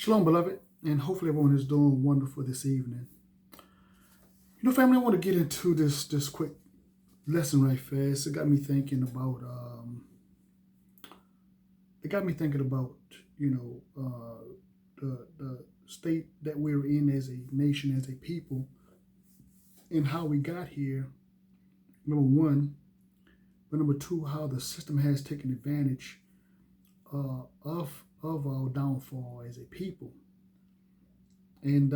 Shalom, beloved, and hopefully everyone is doing wonderful this evening. Family, I want to get into this quick lesson right fast. It got me thinking about the state that we're in as a nation, as a people, and how we got here. Number one, but number two, how the system has taken advantage of our downfall as a people. And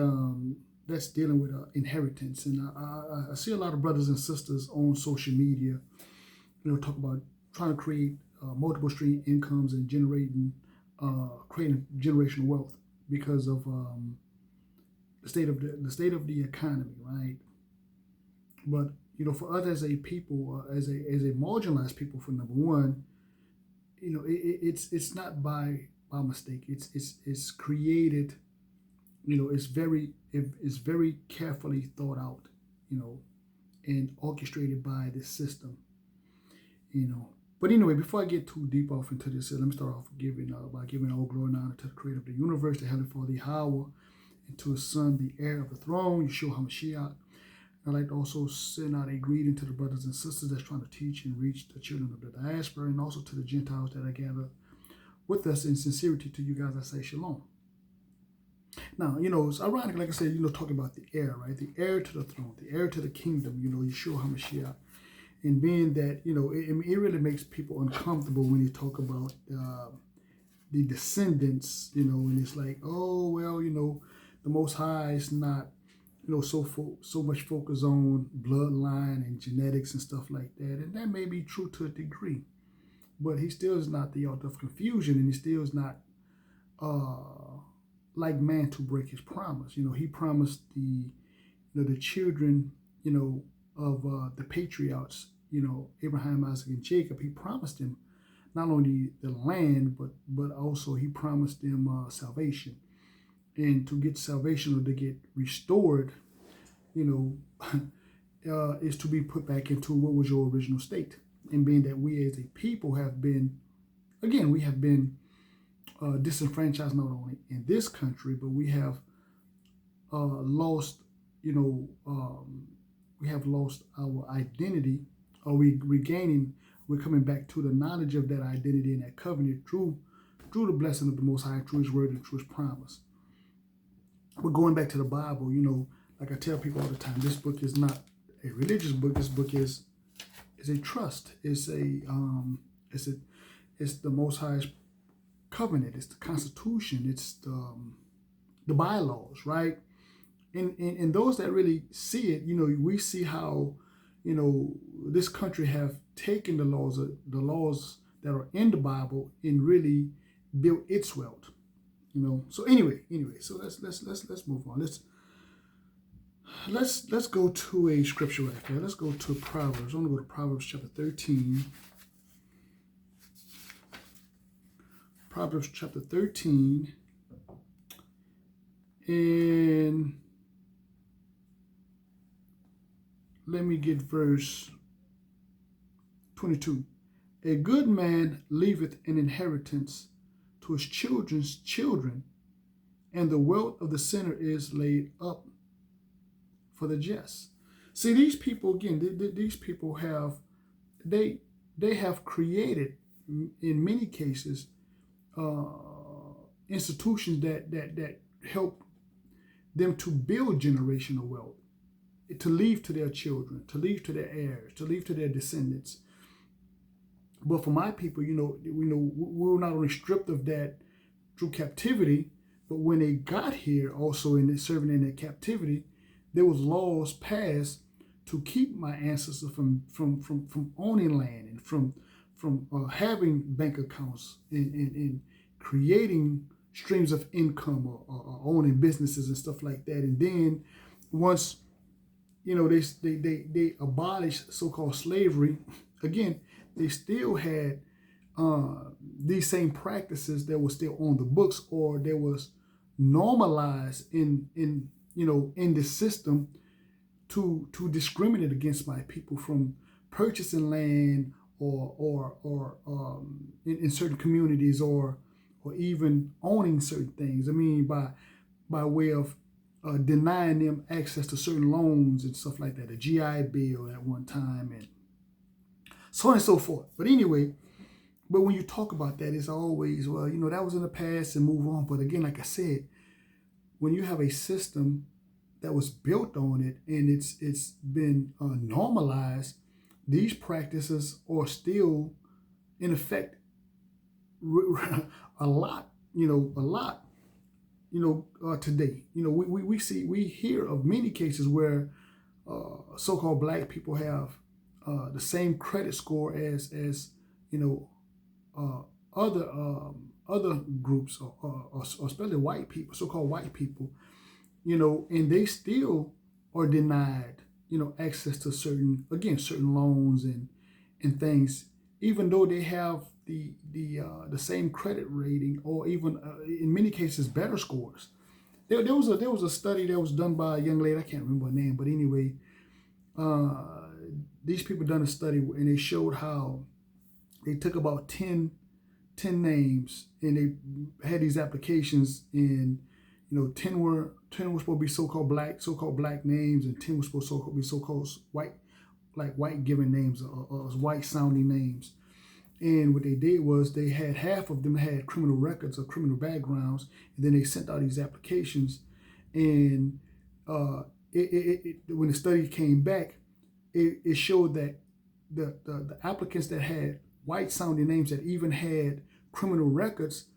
that's dealing with inheritance. And I see a lot of brothers and sisters on social media, talk about trying to create multiple stream incomes and creating generational wealth because of the state of the economy, right? But for us as a people, as a marginalized people, for number one, it's not by mistake. It's created. It's very carefully thought out, and orchestrated by this system, But anyway, before I get too deep off into this, let me start off by giving all glory and honor to the Creator of the universe, the Heavenly Father Yahweh, and to His Son, the heir of the throne, Yeshua HaMashiach. I'd like to also send out a greeting to the brothers and sisters that's trying to teach and reach the children of the diaspora, and also to the Gentiles that are gathered with us in sincerity. To you guys, I say shalom. Now, it's ironic, like I said, talking about the heir, right? The heir to the throne, the heir to the kingdom, Yeshua HaMashiach. And being that, it really makes people uncomfortable when you talk about the descendants, and it's like, oh, well, the Most High is not, so much focus on bloodline and genetics and stuff like that. And that may be true to a degree, but He still is not the author of confusion, and He still is not like man to break His promise. He promised the children, of the patriarchs, Abraham, Isaac, and Jacob. He promised them not only the land, but also He promised them salvation. And to get salvation, or to get restored, is to be put back into what was your original state. And being that we as a people have been, disenfranchised not only in this country, but we have lost, we have lost our identity. We're coming back to the knowledge of that identity and that covenant through the blessing of the Most High, through His word and through His promise. But going back to the Bible, like I tell people all the time, this book is not a religious book. This book is a trust. It's the Most High's covenant. It's the Constitution. It's the bylaws, right? And those that really see it, we see how, this country have taken the laws that are in the Bible and really built its wealth. So anyway, so let's move on. Let's go to a scripture right there. Let's go to Proverbs. I'm gonna go to Proverbs chapter 13. Proverbs chapter 13, and let me get verse 22. A good man leaveth an inheritance to his children's children, and the wealth of the sinner is laid up for the just. See, these people, again, these people have, they have created, in many cases, institutions that help them to build generational wealth, to leave to their children, to leave to their heirs, to leave to their descendants. But for my people, we were not only stripped of that through captivity, but when they got here, also in serving in their captivity, there was laws passed to keep my ancestors from owning land and from having bank accounts and creating streams of income or owning businesses and stuff like that. And then once they abolished so-called slavery, again, they still had these same practices that were still on the books, or there was normalized in the system to discriminate against my people from purchasing land or in certain communities, or or even owning certain things. I mean, by way of denying them access to certain loans and stuff like that, a GI Bill at one time, and so on and so forth. But anyway, but when you talk about that, it's always, well, that was in the past and move on. But again, like I said, when you have a system that was built on it and it's been normalized, these practices are still in effect a lot today. We hear of many cases where so-called black people have the same credit score as other groups, or especially white people, so-called white people, and they still are denied, access to certain loans and things, even though they have the same credit rating, or even in many cases better scores. There was a study that was done by a young lady, I can't remember her name, but anyway, these people done a study and they showed how they took about 10 names and they had these applications, and 10 were supposed to be so-called black names, and 10 were supposed to be so-called white given names, or white sounding names. And what they did was they had half of them had criminal records or criminal backgrounds, and then they sent out these applications. And when the study came back, it showed that the applicants that had white sounding names that even had criminal records,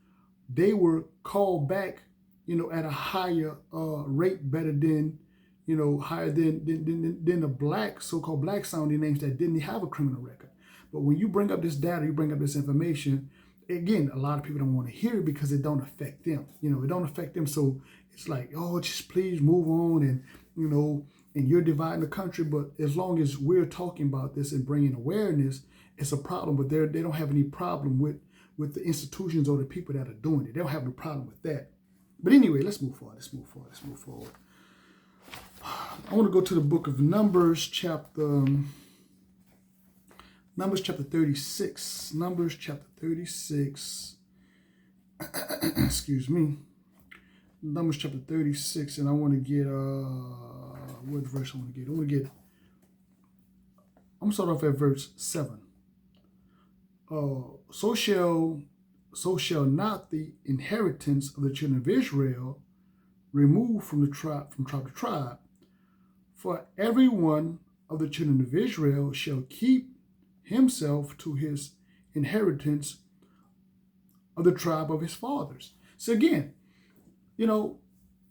they were called back, at a higher rate, better than, higher than the so-called black sounding names that didn't have a criminal record. But when you bring up this data, you bring up this information, again, a lot of people don't want to hear it because it don't affect them. It don't affect them. So it's like, oh, just please move on, and, and you're dividing the country. But as long as we're talking about this and bringing awareness, it's a problem. But they don't have any problem with the institutions or the people that are doing it. They don't have no problem with that. But anyway, let's move forward. I want to go to the book of Numbers, chapter 36. Numbers chapter 36. Excuse me. Numbers chapter 36, and I want to get what verse I want to get. I'm going to start off at verse 7. So shall not the inheritance of the children of Israel remove from tribe to tribe, for every one of the children of Israel shall keep himself to his inheritance of the tribe of his fathers. So again,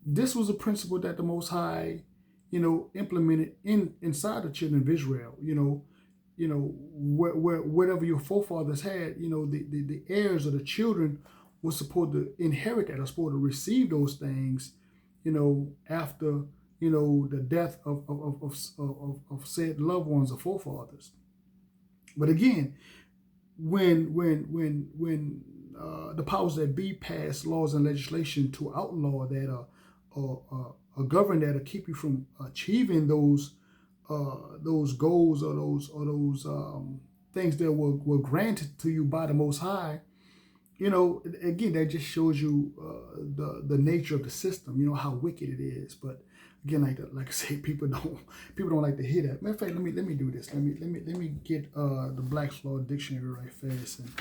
this was a principle that the Most High, implemented inside the children of Israel. Whatever your forefathers had, the heirs or the children were supposed to inherit that, are supposed to receive those things, after, the death of said loved ones or forefathers. But again, when the powers that be pass laws and legislation to outlaw that or govern that, or keep you from achieving those goals or those things that were granted to you by the Most High, again, that just shows you the nature of the system, how wicked it is. But again, like I say, people don't like to hear that. Matter of fact, let me do this. Let me get the Black's Law Dictionary right fast, and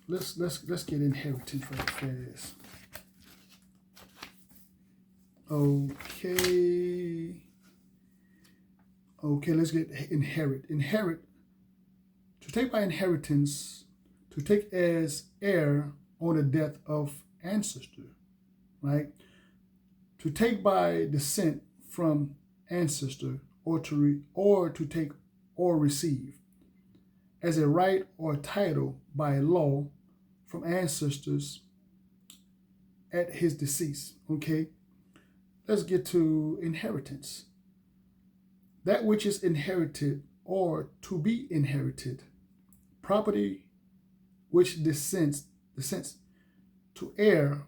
let's get inheritance right fast. Okay, let's get inherit. Inherit, to take by inheritance, to take as heir on the death of ancestor, right? To take by descent from ancestor, or to take or receive as a right or title by law from ancestors at his decease. Okay, let's get to inheritance. That which is inherited or to be inherited, property which descends to heir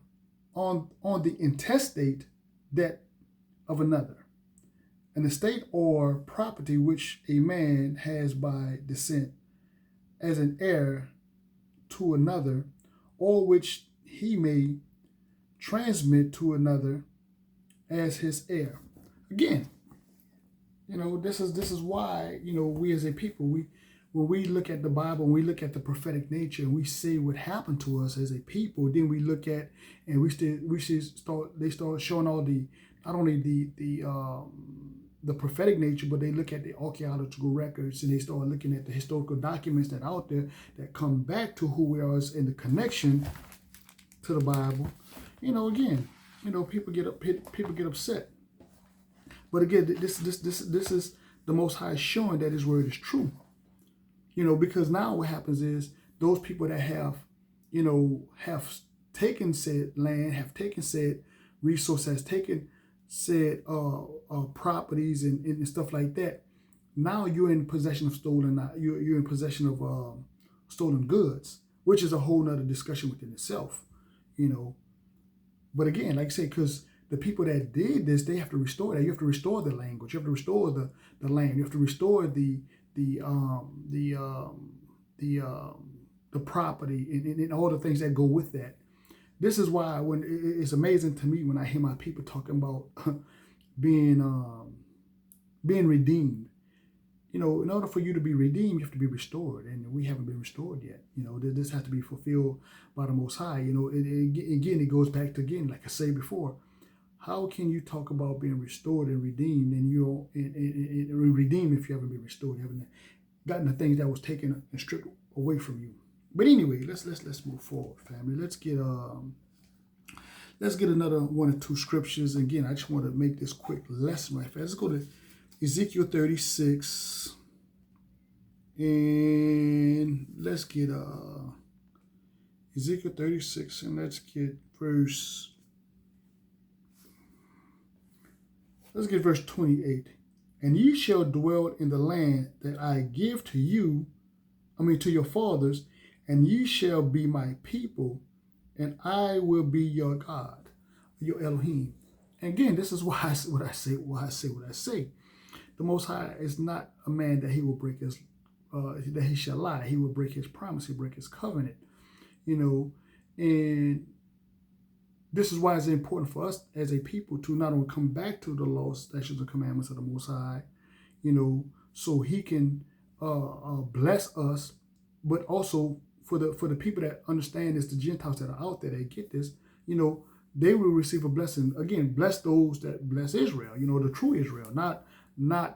on the intestate debt of another, an estate or property which a man has by descent as an heir to another, or which he may transmit to another as his heir. Again, this is why, we as a people, when we look at the Bible, when we look at the prophetic nature, and we see what happened to us as a people, then we look at, and they start showing all the, not only the prophetic nature, but they look at the archaeological records, and they start looking at the historical documents that are out there that come back to who we are in the connection to the Bible. Again, people get upset. But again, this is the Most High showing that His word is true. Because now what happens is those people that have taken said land, have taken said resource, has taken said properties and stuff like that. Now you're in possession of you're in possession of stolen goods, which is a whole nother discussion within itself. But again, like I say, because the people that did this, they have to restore that. You have to restore the language. You have to restore the land. You have to restore the property and all the things that go with that. This is why when it's amazing to me when I hear my people talking about being redeemed. In order for you to be redeemed, you have to be restored, and we haven't been restored yet. This has to be fulfilled by the Most High. Again, it goes back to, again, like I said before, how can you talk about being restored and redeemed, and you don't redeemed if you haven't been restored, you haven't gotten the things that was taken and stripped away from you? But anyway, let's move forward, family. Let's get another one or two scriptures. Again, I just want to make this quick lesson right fast. Let's go to Ezekiel 36, and let's get Ezekiel 36, and let's get verse 28. And ye shall dwell in the land that I give to you, to your fathers, and ye shall be my people, and I will be your God, your Elohim. And again, this is why I say what I say. The Most High is not a man that he will break his, that he shall lie. He will break his promise. He will break his covenant. And this is why it's important for us as a people to not only come back to the laws, statutes, and commandments of the Most High, so He can bless us, but also for the people that understand this, the Gentiles that are out there, they get this, they will receive a blessing. Again, bless those that bless Israel, the true Israel, not the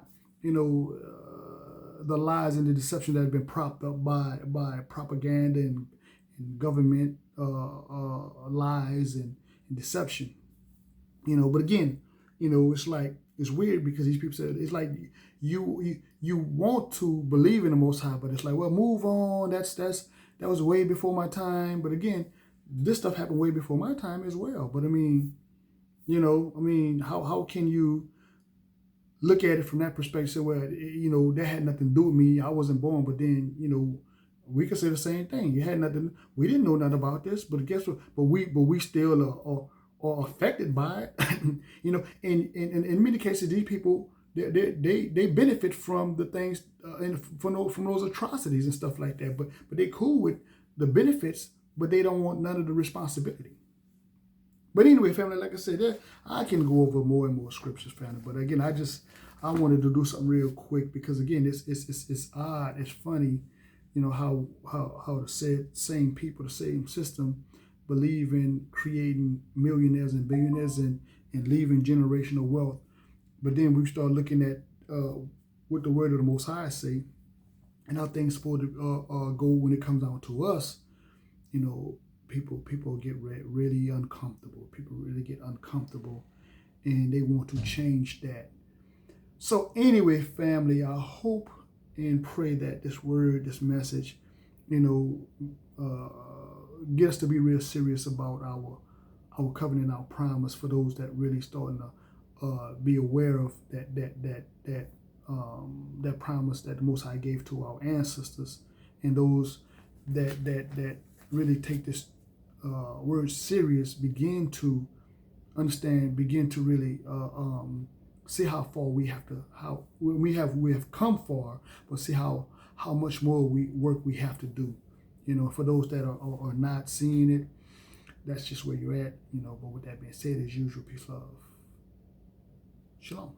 lies and the deception that have been propped up by propaganda and government lies and deception. But again, it's weird because these people say it's like you want to believe in the Most High, but it's like, well, move on. That was way before my time. But again, this stuff happened way before my time as well. But how can you look at it from that perspective? Say, well, that had nothing to do with me. I wasn't born, but then we could say the same thing. You had nothing. We didn't know nothing about this, but guess what? But we still are affected by it. And in many cases, these people they benefit from the things and from those atrocities and stuff like that. But they cool with the benefits, but they don't want none of the responsibility. But anyway, family, like I said, I can go over more and more scriptures, family. But again, I wanted to do something real quick because again, it's odd, it's funny, how the same people, the same system, believe in creating millionaires and billionaires and leaving generational wealth. But then we start looking at what the word of the Most High say, and how things supposed to go when it comes down to us. People get really uncomfortable. People really get uncomfortable, and they want to change that. So anyway, family, I hope and pray that this word, this message, get us to be real serious about our covenant, our promise, for those that really starting to be aware of that promise that the Most High gave to our ancestors, and those that really take this word serious, begin to understand, begin to really see how far we have come far, but see how much more work we have to do. For those that are not seeing it, that's just where you're at. But with that being said, as usual, peace, love. Shalom.